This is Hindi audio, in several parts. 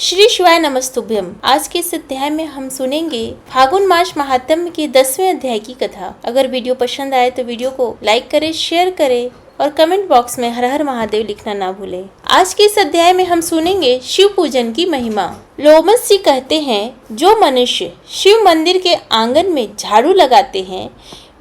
श्री शिवाय नमस्तुभ्यम। आज के इस अध्याय में हम सुनेंगे फागुन मास महात्म्य के 10वें अध्याय की कथा। अगर वीडियो पसंद आए तो वीडियो को लाइक करें, शेयर करें और कमेंट बॉक्स में हर हर महादेव लिखना ना भूलें। आज के इस अध्याय में हम सुनेंगे शिव पूजन की महिमा। लोमस जी कहते हैं, जो मनुष्य शिव मंदिर के आंगन में झाड़ू लगाते हैं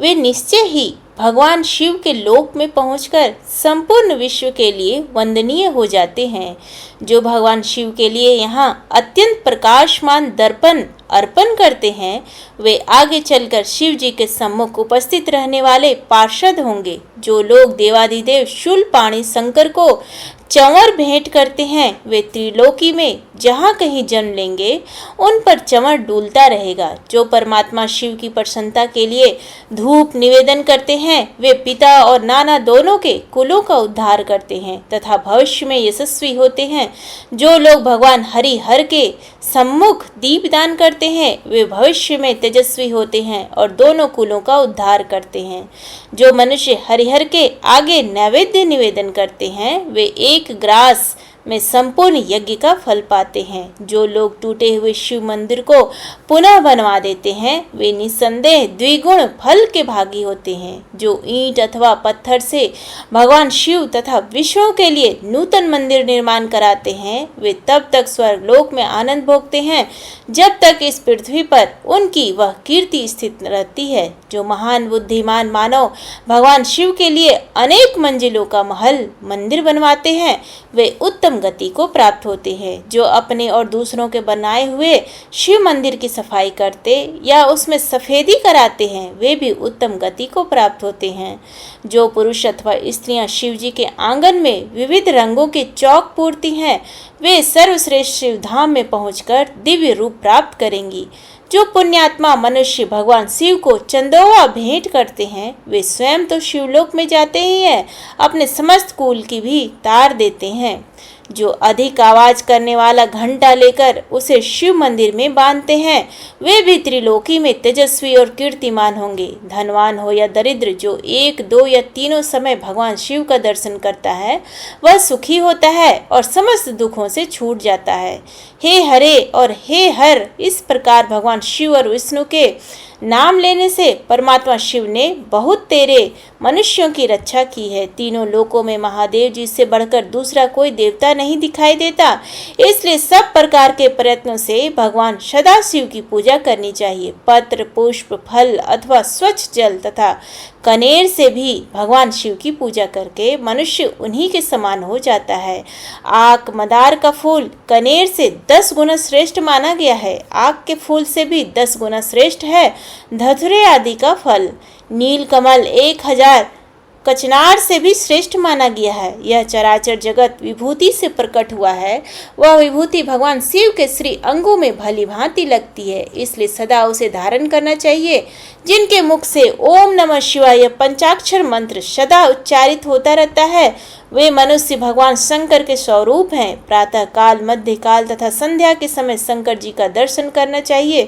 वे निश्चय ही भगवान शिव के लोक में पहुंचकर संपूर्ण विश्व के लिए वंदनीय हो जाते हैं। जो भगवान शिव के लिए यहाँ अत्यंत प्रकाशमान दर्पण अर्पण करते हैं वे आगे चलकर शिव जी के सम्मुख उपस्थित रहने वाले पार्षद होंगे। जो लोग देवाधिदेव शूलपाणी शंकर को चंवर भेंट करते हैं वे त्रिलोकी में जहाँ कहीं जन्म लेंगे उन पर चंवर डूलता रहेगा। जो परमात्मा शिव की प्रसन्नता के लिए धूप निवेदन करते हैं वे पिता और नाना दोनों के कुलों का उद्धार करते हैं तथा भविष्य में यशस्वी होते हैं। जो लोग भगवान हरि हर के सम्मुख दीपदान करते हैं वे भविष्य में तेजस्वी होते हैं और दोनों कुलों का उद्धार करते हैं। जो मनुष्य हरिहर के आगे नैवेद्य निवेदन करते हैं वे एक ग्रास में संपूर्ण यज्ञ का फल पाते हैं। जो लोग टूटे हुए शिव मंदिर को पुनः बनवा देते हैं वे निसंदेह द्विगुण फल के भागी होते हैं। जो ईंट अथवा पत्थर से भगवान शिव तथा विष्णु के लिए नूतन मंदिर निर्माण कराते हैं वे तब तक स्वर्गलोक में आनंद भोगते हैं जब तक इस पृथ्वी पर उनकी वह कीर्ति स्थित रहती है। जो महान बुद्धिमान मानव भगवान शिव के लिए अनेक मंजिलों का महल मंदिर बनवाते हैं वे उत्तम गति को प्राप्त होते हैं। जो अपने और दूसरों के बनाए हुए शिव मंदिर की सफाई करते या उसमें सफेदी कराते हैं वे भी उत्तम गति को प्राप्त होते हैं। जो पुरुष अथवा स्त्रियां शिव जी के आंगन में विविध रंगों के चौक पूरती हैं वे सर्वश्रेष्ठ शिव धाम में पहुंचकर दिव्य रूप प्राप्त करेंगी। जो पुण्यात्मा मनुष्य भगवान शिव को चंदोवा भेंट करते हैं वे स्वयं तो शिवलोक में जाते ही हैं, अपने समस्त कुल की भी तार देते हैं। जो अधिक आवाज करने वाला घंटा लेकर उसे शिव मंदिर में बांधते हैं वे भी त्रिलोकी में तेजस्वी और कीर्तिमान होंगे। धनवान हो या दरिद्र जो 1, 2 या तीनों समय भगवान शिव का दर्शन करता है वह सुखी होता है और समस्त दुखों से छूट जाता है। हे हरे और हे हर, इस प्रकार भगवान शिव और विष्णु के नाम लेने से परमात्मा शिव ने बहुत तेरे मनुष्यों की रक्षा की है। तीनों लोकों में महादेव जी से बढ़कर दूसरा कोई देवता नहीं दिखाई देता, इसलिए सब प्रकार के प्रयत्नों से भगवान सदा शिव की पूजा करनी चाहिए। पत्र, पुष्प, फल अथवा स्वच्छ जल तथा कनेर से भी भगवान शिव की पूजा करके मनुष्य उन्हीं के समान हो जाता है। आक, मदार का फूल कनेर से 10 गुना श्रेष्ठ माना गया है। आक के फूल से भी 10 गुना श्रेष्ठ है धतुरे आदि का फल। नील कमल 1000 कचनार से भी श्रेष्ठ माना गया है। यह चराचर जगत विभूति से प्रकट हुआ है, वह विभूति भगवान शिव के श्री अंगों में भली भांति लगती है, इसलिए सदा उसे धारण करना चाहिए। जिनके मुख से ओम नमः शिवाय पंचाक्षर मंत्र सदा उच्चारित होता रहता है वे मनुष्य भगवान शंकर के स्वरूप हैं। प्रातः काल, मध्य काल तथा संध्या के समय शंकर जी का दर्शन करना चाहिए।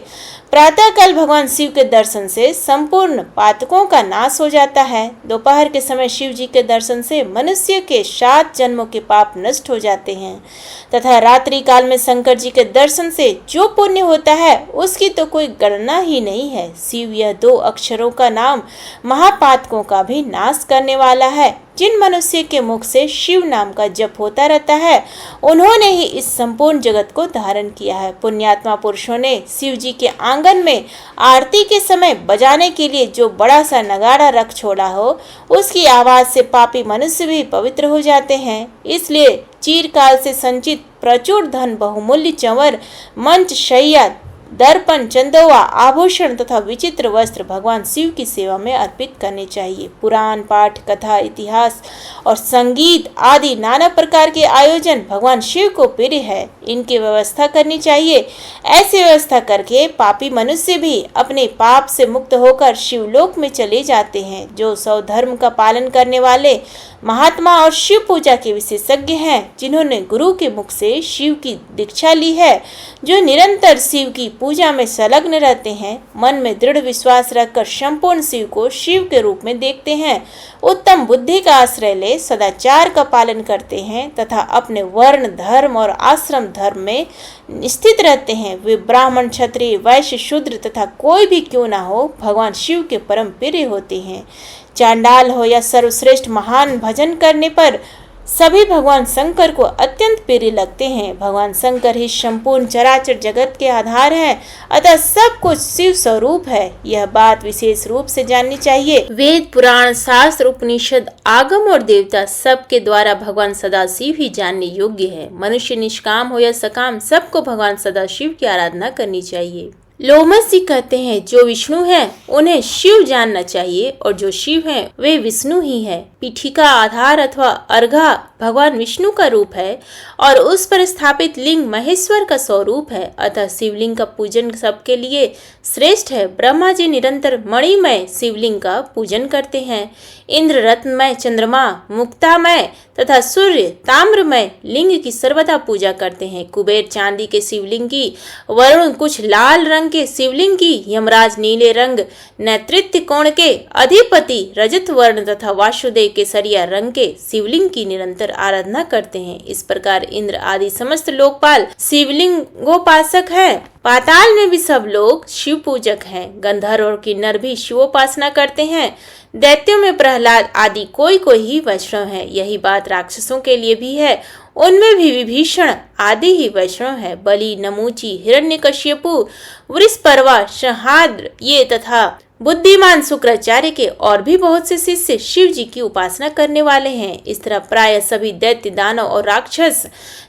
प्रातः काल भगवान शिव के दर्शन से संपूर्ण पातकों का नाश हो जाता है। दोपहर के समय शिव जी के दर्शन से मनुष्य के 7 जन्मों के पाप नष्ट हो जाते हैं तथा रात्रि काल में शंकर जी के दर्शन से जो पुण्य होता है उसकी तो कोई गणना ही नहीं है। शिव यह 2 अक्षरों का नाम महापातकों का भी नाश करने वाला है। जिन मनुष्य के मुख से शिव नाम का जप होता रहता है उन्होंने ही इस संपूर्ण जगत को धारण किया है। पुण्यात्मा पुरुषों ने शिव जी के आंगन में आरती के समय बजाने के लिए जो बड़ा सा नगाड़ा रख छोड़ा हो उसकी आवाज से पापी मनुष्य भी पवित्र हो जाते हैं। इसलिए चिरकाल से संचित प्रचुर धन, बहुमूल्य चंवर, मंच, शैया, दर्पण, चंदोवा, आभूषण तथा विचित्र वस्त्र भगवान शिव की सेवा में अर्पित करने चाहिए। पुराण पाठ, कथा, इतिहास और संगीत आदि नाना प्रकार के आयोजन भगवान शिव को प्रिय है, इनकी व्यवस्था करनी चाहिए। ऐसी व्यवस्था करके पापी मनुष्य भी अपने पाप से मुक्त होकर शिवलोक में चले जाते हैं। जो स्वधर्म का पालन करने वाले महात्मा और शिव पूजा के विशेषज्ञ हैं, जिन्होंने गुरु के मुख से शिव की दीक्षा ली है, जो निरंतर शिव की पूजा में संलग्न रहते हैं, मन में दृढ़ विश्वास रखकर संपूर्ण शिव को शिव के रूप में देखते हैं, उत्तम बुद्धि का आश्रय ले सदाचार का पालन करते हैं तथा अपने वर्ण धर्म और आश्रम धर्म में स्थित रहते हैं, वे ब्राह्मण क्षत्रिय वैश्य शूद्र तथा कोई भी क्यों ना हो भगवान शिव के परम प्रिय होते हैं। चांडाल हो या सर्वश्रेष्ठ महान भजन करने पर सभी भगवान शंकर को अत्यंत प्रिय लगते हैं। भगवान शंकर ही संपूर्ण चराचर जगत के आधार हैं, अतः सब कुछ शिव स्वरूप है। यह बात विशेष रूप से जाननी चाहिए। वेद पुराण शास्त्र उपनिषद आगम और देवता सब के द्वारा भगवान सदाशिव ही जानने योग्य है। मनुष्य निष्काम हो या सकाम सबको भगवान सदाशिव की आराधना करनी चाहिए। लोमस जी कहते हैं जो विष्णु है उन्हें शिव जानना चाहिए और जो शिव है वे विष्णु ही है। पीठिका आधार अथवा अर्घा भगवान विष्णु का रूप है और उस पर स्थापित लिंग महेश्वर का स्वरूप है, अतः शिवलिंग का पूजन सबके लिए श्रेष्ठ है। ब्रह्मा जी निरंतर मणिमय शिवलिंग का पूजन करते हैं। इंद्र रत्नमय, चंद्रमा मुक्तामय तथा सूर्य ताम्रमय लिंग की सर्वदा पूजा करते हैं। कुबेर चांदी के शिवलिंग की, वरुण कुछ लाल रंग के शिवलिंग की, यमराज नीले रंग, नेतृत्व कोण के अधिपति रजत वर्ण तथा वासुदेव केसरिया रंग के शिवलिंग की निरंतर आराधना करते हैं। इस प्रकार इंद्र आदि समस्त लोकपाल शिवलिंगोपासक है। पाताल में भी सब लोग शिव पूजक हैं। गंधर्व और किन्नर भी शिवोपासना करते हैं। दैत्यों में प्रहलाद आदि कोई ही वैष्णव है। यही बात राक्षसों के लिए भी है, उनमें भी विभीषण आदि ही वैष्णव है। बलि, नमूची, हिरण्यकश्यपु, वृषपर्वा, शहाद्र ये तथा बुद्धिमान शुक्राचार्य के और भी बहुत से शिष्य शिव जी की उपासना करने वाले हैं। इस तरह प्राय सभी दैत्य, दानव और राक्षस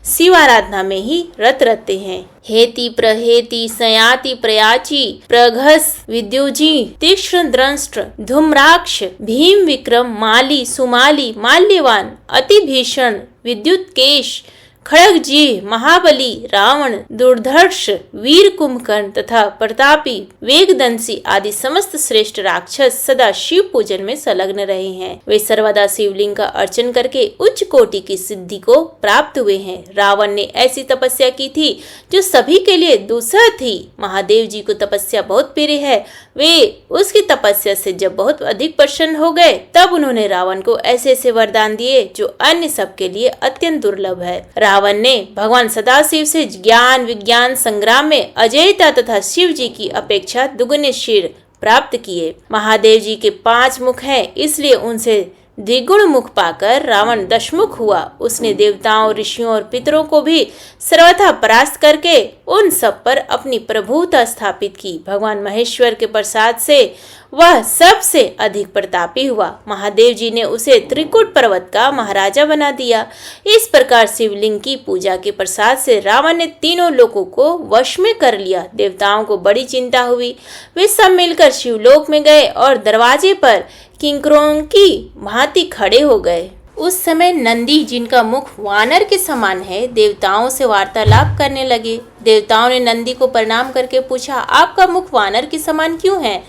शिव आराधना में ही रत रहते हैं। हेति प्रहेति सयाति प्रयाची प्रघस विद्युजी तीक्ष्ण द्रंष्ट्र धूम्राक्ष भीम विक्रम माली सुमाली माल्यवान अति भीषण विद्युत केश खड़गजी महाबली रावण दुर्धर्ष वीर कुंभकर्ण तथा प्रतापी वेगदंसी आदि समस्त श्रेष्ठ राक्षस सदा शिव पूजन में संलग्न रहे हैं। वे सर्वदा शिवलिंग का अर्चन करके उच्च कोटि की सिद्धि को प्राप्त हुए हैं। रावण ने ऐसी तपस्या की थी जो सभी के लिए दूसरा थी। महादेव जी को तपस्या बहुत प्रिय है। वे उसकी तपस्या से जब बहुत अधिक प्रसन्न हो गए तब उन्होंने रावण को ऐसे ऐसे वरदान दिए जो अन्य सबके लिए अत्यंत दुर्लभ है। रावण ने भगवान सदाशिव से ज्ञान विज्ञान संग्राम में अजयता तथा शिव जी की अपेक्षा दुगने शीर प्राप्त किए। महादेव जी के 5 मुख हैं, इसलिए उनसे द्विगुण मुख पाकर रावण दशमुख हुआ। उसने देवताओं, ऋषियों और पितरों को भी सर्वथा परास्त करके उन सब पर अपनी प्रभुता स्थापित की। भगवान महेश्वर के प्रसाद से वह सबसे अधिक प्रतापी हुआ। महादेव जी ने उसे त्रिकुट पर्वत का महाराजा बना दिया। इस प्रकार शिवलिंग की पूजा के प्रसाद से रावण ने तीनों लोगों को वश में कर लिया। देवताओं को बड़ी चिंता हुई। वे सब मिलकर शिवलोक में गए और दरवाजे पर किंकरों की भांति खड़े हो गए। उस समय नंदी, जिनका मुख वानर के समान है, देवताओं से वार्तालाप करने लगे। देवताओं ने नंदी को प्रणाम करके पूछा, आपका मुख वानर के समान क्यों है?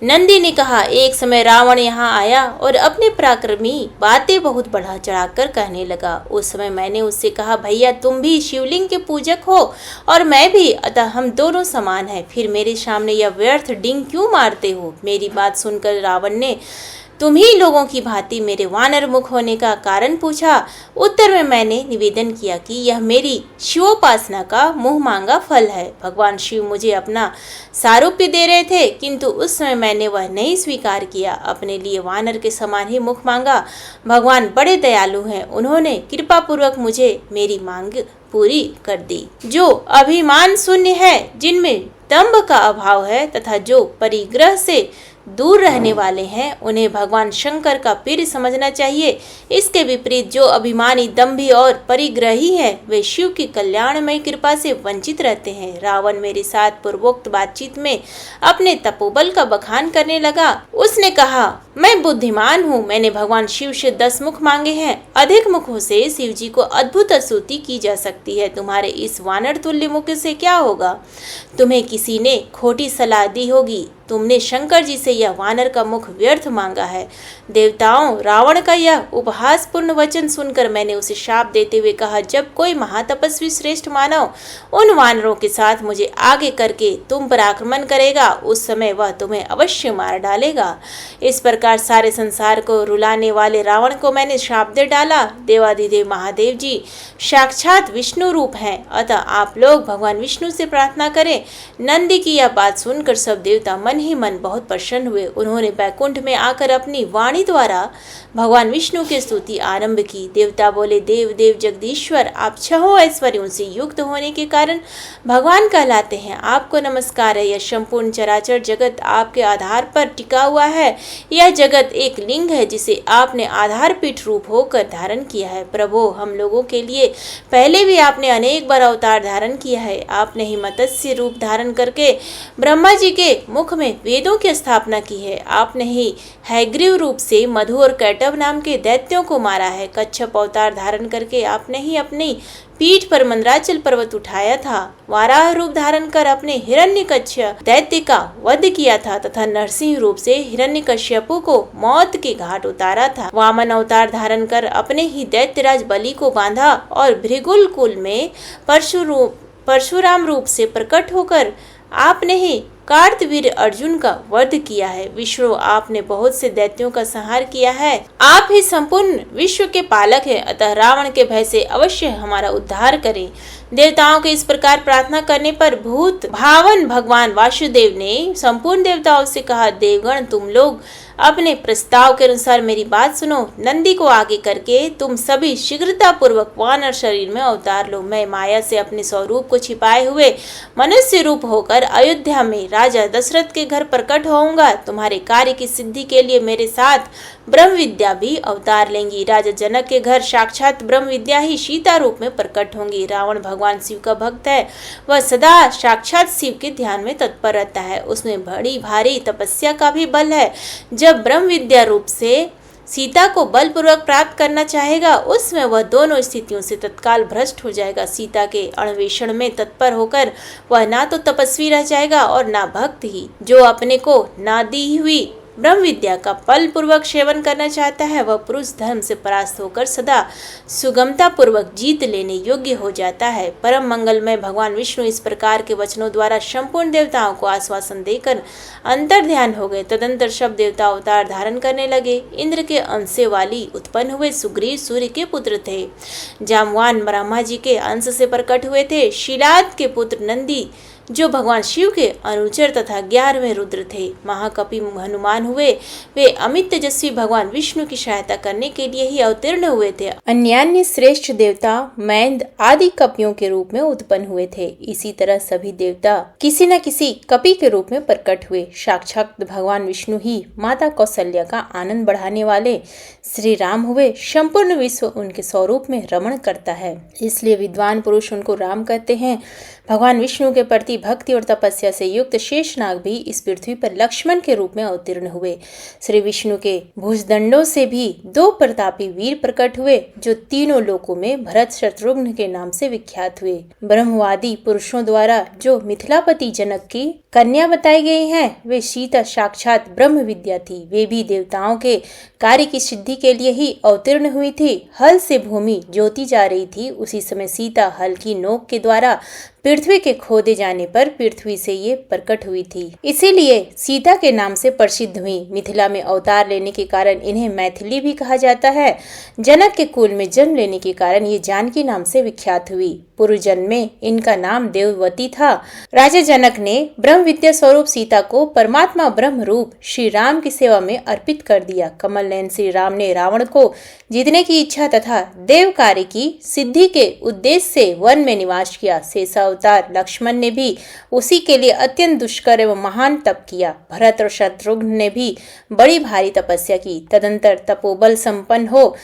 नंदी ने कहा, एक समय रावण यहाँ आया और अपने पराक्रमी बातें बहुत बढ़ा चढ़ाकर कहने लगा। उस समय मैंने उससे कहा, भैया तुम भी शिवलिंग के पूजक हो और मैं भी, अतः हम दोनों समान हैं। फिर मेरे सामने यह व्यर्थ डिंग क्यों मारते हो? मेरी बात सुनकर रावण ने तुम ही लोगों की भांति मेरे वानर मुख होने का कारण पूछा। उत्तर में मैंने निवेदन किया कि यह मेरी शिवोपासना का मुंह मांगा फल है। भगवान शिव मुझे अपना सारूप्य दे रहे थे, किंतु उस समय मैंने वह नहीं स्वीकार किया। अपने लिए वानर के समान ही मुख मांगा। भगवान बड़े दयालु हैं, उन्होंने कृपा पूर्वक मुझे मेरी मांग पूरी कर दी। जो अभिमान शून्य है, जिनमें दंभ का अभाव है तथा जो परिग्रह से दूर रहने वाले हैं, उन्हें भगवान शंकर का प्रिय समझना चाहिए। इसके विपरीत जो अभिमानी, दंभी और परिग्रही हैं, वे शिव की कल्याणमय कृपा से वंचित रहते हैं। रावण मेरे साथ पूर्वोक्त बातचीत में अपने तपोबल का बखान करने लगा। उसने कहा, मैं बुद्धिमान हूँ, मैंने भगवान शिव से 10 मुख मांगे हैं। अधिक मुखों से शिव जी को अद्भुत स्तुति की जा सकती है। तुम्हारे इस वानर तुल्य मुख से क्या होगा? तुम्हें किसी ने खोटी सलाह दी होगी। तुमने शंकर जी से यह वानर का मुख व्यर्थ मांगा है। देवताओं, रावण का यह उपहासपूर्ण वचन सुनकर मैंने उसे शाप देते हुए कहा, जब कोई महातपस्वी श्रेष्ठ मानव उन वानरों के साथ मुझे आगे करके तुम पर आक्रमण करेगा, उस समय वह तुम्हें अवश्य मार डालेगा। इस प्रकार सारे संसार को रुलाने वाले रावण को मैंने शाप दे डाला। देवाधिदेव महादेव जी साक्षात विष्णु रूप हैं, अतः आप लोग भगवान विष्णु से प्रार्थना करें। नंदी की यह बात सुनकर सब देवता मन ही मन बहुत प्रसन्न हुए। उन्होंने बैकुंठ में आकर अपनी वाणी द्वारा भगवान विष्णु की स्तुति आरंभ की। देवता बोले, देव देव जगदीश्वर, आप छहों ऐश्वर्यों से युक्त होने के कारण भगवान कहलाते हैं। आपको नमस्कार है। यह संपूर्ण चराचर जगत आपके आधार पर टिका हुआ है। यह जगत एक लिंग है जिसे आपने आधार पीठ रूप होकर धारण किया है। प्रभु, हम लोगों के लिए पहले भी आपने अनेक बार अवतार धारण किया है। आपने ही मत्स्य रूप धारण करके ब्रह्मा जी के मुख में वेदों की स्थापना की है। आपने ही हैग्रीव रूप से मधु और कैटव नाम के दैत्यों को मारा है। कच्छप अवतार धारण करके आपने ही अपनी पीठ पर मंदराचल पर्वत उठाया था। वाराह रूप धारण कर अपने हिरण्यकश्यप दैत्य का वध किया था तथा नरसिंह रूप से हिरण्यकश्यपु को मौत के घाट उतारा था। वामन अवतार धारण कर अपने ही दैत्यराज बलि को बांधा और भृगुल कुल में परशुराम रूप से प्रकट होकर आपने ही कार्तवीर अर्जुन का वध किया है। विष्णु, आपने बहुत से दैत्यों का संहार किया है। आप ही संपूर्ण विश्व के पालक हैं, अतः रावण के भय से अवश्य हमारा उद्धार करें। देवताओं के इस प्रकार प्रार्थना करने पर भूत भावन भगवान वासुदेव ने संपूर्ण देवताओं से कहा, देवगण, तुम लोग अपने प्रस्ताव के अनुसार मेरी बात सुनो। नंदी को आगे करके तुम सभी शीघ्रता पूर्वक वानर शरीर में अवतार लो। मैं माया से अपने स्वरूप को छिपाए हुए मनुष्य रूप होकर अयोध्या में राजा दशरथ के घर प्रकट होऊंगा। तुम्हारे कार्य की सिद्धि के लिए मेरे साथ ब्रह्म विद्या भी अवतार लेंगी। राजा जनक के घर साक्षात ब्रह्म विद्या ही सीता रूप में प्रकट होंगी। रावण भगवान शिव का भक्त है। वह सदा साक्षात शिव के ध्यान में तत्पर रहता है। उसमें बड़ी भारी तपस्या का भी बल है। जब ब्रह्म विद्या रूप से सीता को बलपूर्वक प्राप्त करना चाहेगा, उसमें वह दोनों स्थितियों से तत्काल भ्रष्ट हो जाएगा। सीता के अन्वेषण में तत्पर होकर वह ना तो तपस्वी रह जाएगा और ना भक्त ही। जो अपने को ना दी हुई ब्रह्म विद्या का बल पूर्वक सेवन करना चाहता है, वह पुरुष धर्म से परास्त होकर सदा सुगमता पूर्वक जीत लेने योग्य हो जाता है। परम मंगलमय भगवान विष्णु इस प्रकार के वचनों द्वारा संपूर्ण देवताओं को आश्वासन देकर अंतर ध्यान हो गए। तदंतर सब देवता अवतार धारण करने लगे। इंद्र के अंश वाली उत्पन्न हुए सुग्रीव सूर्य के पुत्र थे। जामवान ब्रह्मा जी के अंश से प्रकट हुए थे। शीलाद के पुत्र नंदी जो भगवान शिव के अनुचर तथा 11वें रुद्र थे। महाकपि हनुमान हुए। वे अमित तेजस्वी भगवान विष्णु की सहायता करने के लिए ही अवतीर्ण हुए थे। अन्यान्य श्रेष्ठ देवता मैंद आदि कपियों के रूप में उत्पन्न हुए थे। इसी तरह सभी देवता किसी न किसी कपि के रूप में प्रकट हुए। साक्षात भगवान विष्णु ही माता कौशल्या का आनंद बढ़ाने वाले श्री राम हुए। संपूर्ण विश्व उनके स्वरूप में रमण करता है, इसलिए विद्वान पुरुष उनको राम कहते हैं। भगवान विष्णु के प्रति भक्ति और तपस्या से युक्त शेषनाग भी इस पृथ्वी पर लक्ष्मण के रूप में अवतीर्ण हुए। श्री विष्णु के भुजदंडों से भी 2 प्रतापी वीर प्रकट हुए, जो तीनों लोकों में भरत शत्रुघ्न के नाम से विख्यात हुए। ब्रह्मवादी पुरुषों द्वारा जो मिथिलापति जनक की कन्या बताई गई हैं, वे सीता साक्षात ब्रह्म विद्या थी। वे भी देवताओं के कार्य की सिद्धि के लिए ही अवतीर्ण हुई थी। हल से भूमि जोती जा रही थी, उसी समय सीता हल की नोक के द्वारा पृथ्वी के खोदे जाने पर पृथ्वी से ये प्रकट हुई थी, इसीलिए सीता के नाम से प्रसिद्ध हुई। मिथिला में अवतार लेने के कारण इन्हें मैथिली भी कहा जाता है। जनक के कुल में जन्म लेने के कारण ये जानकी नाम से विख्यात हुई। पूर्व जन्म में इनका नाम देववती था। राजा जनक ने ब्रह्म विद्या स्वरूप सीता को परमात्मा ब्रह्म रूप श्री राम की सेवा में अर्पित कर दिया। कमल नयन श्री राम ने रावण को जीतने की इच्छा तथा देव कार्य की सिद्धि के उद्देश्य से वन में निवास किया। शेषा अवतार लक्ष्मण ने भी उसी के लिए अत्यंत दुष्कर एवं महान तप किया। भरत और शत्रुघ्न ने भी बड़ी भारी तपस्या की। तदंतर तपोबल संपन्न हो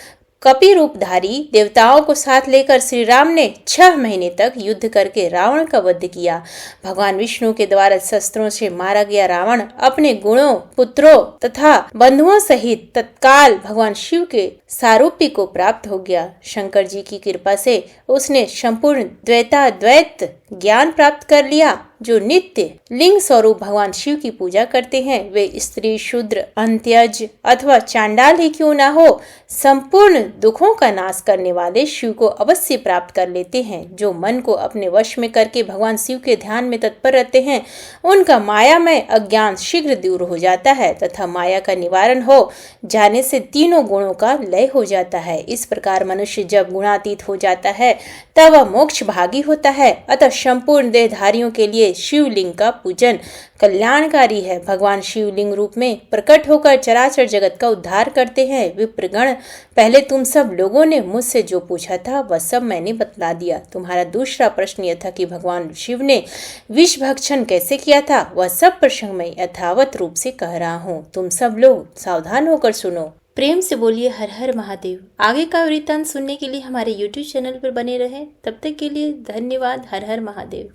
कपि रूपधारी देवताओं को साथ लेकर श्री राम ने 6 महीने तक युद्ध करके रावण का वध किया। भगवान विष्णु के द्वारा शस्त्रों से मारा गया रावण अपने गुणों, पुत्रों तथा बंधुओं सहित तत्काल भगवान शिव के सारूप्य को प्राप्त हो गया। शंकर जी की कृपा से उसने संपूर्ण द्वैत ज्ञान प्राप्त कर लिया। जो नित्य लिंग स्वरूप भगवान शिव की पूजा करते हैं वे स्त्री, शूद्र, अंत्यज अथवा चांडाल ही क्यों ना हो, संपूर्ण दुखों का नाश करने वाले शिव को अवश्य प्राप्त कर लेते हैं। जो मन को अपने वश में करके भगवान शिव के ध्यान में तत्पर रहते हैं उनका मायामय अज्ञान शीघ्र दूर हो जाता है तथा माया का निवारण हो जाने से तीनों गुणों का लय हो जाता है। इस प्रकार मनुष्य जब गुणातीत हो जाता है तब वह मोक्ष भागी होता है। अतः संपूर्ण देहधारियों के लिए शिवलिंग का पूजन कल्याणकारी है। भगवान शिवलिंग रूप में प्रकट होकर चराचर जगत का उद्धार करते हैं। विप्रगण, पहले तुम सब लोगों ने मुझसे जो पूछा था वह सब मैंने बतला दिया। तुम्हारा दूसरा प्रश्न यह था कि भगवान शिव ने विष भक्षण कैसे किया था, वह सब प्रसंग में यथावत रूप से कह रहा हूँ। तुम सब लोग सावधान होकर सुनो। प्रेम से बोलिए हर हर महादेव। आगे का वृत्तांत सुनने के लिए हमारे YouTube चैनल पर बने रहें। तब तक के लिए धन्यवाद। हर हर महादेव।